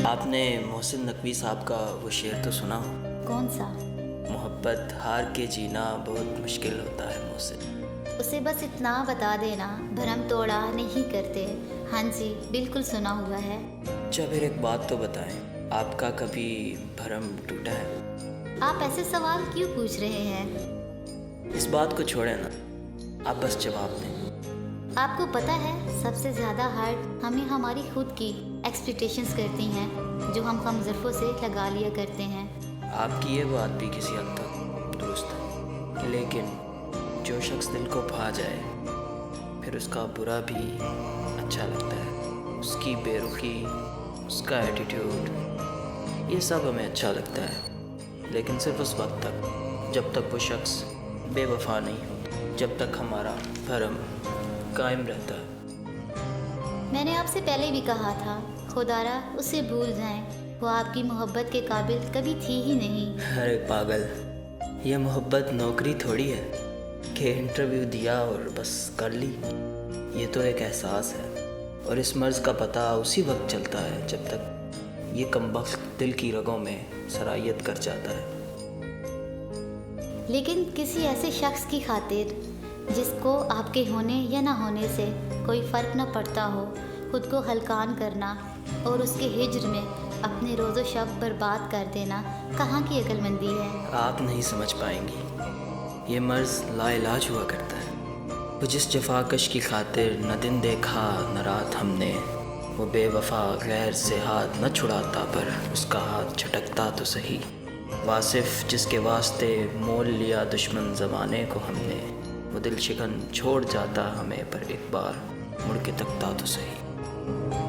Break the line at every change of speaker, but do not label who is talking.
آپ نے محسن نقوی صاحب کا وہ شعر تو سنا ہو؟
کون سا؟
محبت ہار کے جینا بہت مشکل ہوتا ہے محسن۔
اسے بس اتنا بتا دینا، بھرم توڑا نہیں کرتے۔ ہاں جی، بالکل سنا ہوا ہے۔
اچھا پھر ایک بات تو بتائیں، آپ کا کبھی بھرم ٹوٹا ہے؟
آپ ایسے سوال کیوں پوچھ رہے ہیں؟
اس بات کو چھوڑیں نا، آپ بس جواب دیں۔
آپ کو پتہ ہے سب سے زیادہ ہارٹ ہمیں ہماری خود کی ایکسپیکٹیشنز کرتی ہیں، جو ہم کم ظرفوں سے لگا لیا کرتے ہیں۔
آپ کی یہ بات بھی کسی حد تک درست ہے، لیکن جو شخص دل کو بھا جائے پھر اس کا برا بھی اچھا لگتا ہے، اس کی بے رخی، اس کا ایٹیٹیوڈ، یہ سب ہمیں اچھا لگتا ہے، لیکن صرف اس وقت تک جب تک وہ شخص بے وفا نہیں ہو، جب تک ہمارا بھرم قائم رہتا ہے۔
میں نے آپ سے پہلے بھی کہا تھا، خدارا اسے بھول جائیں، وہ آپ کی محبت کے قابل کبھی تھی ہی نہیں۔
ارے پاگل، یہ محبت نوکری تھوڑی ہے کہ انٹرویو دیا اور بس کر لی۔ یہ تو ایک احساس ہے، اور اس مرض کا پتہ اسی وقت چلتا ہے جب تک یہ کمبخت دل کی رگوں میں سرایت کر جاتا ہے۔
لیکن کسی ایسے شخص کی خاطر جس کو آپ کے ہونے یا نہ ہونے سے کوئی فرق نہ پڑتا ہو، خود کو ہلکان کرنا اور اس کے ہجر میں اپنے روز و شب برباد کر دینا کہاں کی عقل مندی ہے؟
آپ نہیں سمجھ پائیں گی، یہ مرض لا علاج ہوا کرتا ہے۔ وہ جس جفا کش کی خاطر نہ دن دیکھا نہ رات ہم نے، وہ بے وفا غیر سے ہاتھ نہ چھڑاتا پر اس کا ہاتھ چھٹکتا تو صحیح۔ واصف جس کے واسطے مول لیا دشمن زمانے کو ہم نے، وہ دل شکن چھوڑ جاتا ہمیں پر ایک بار مڑ کے تکتا تو صحیح۔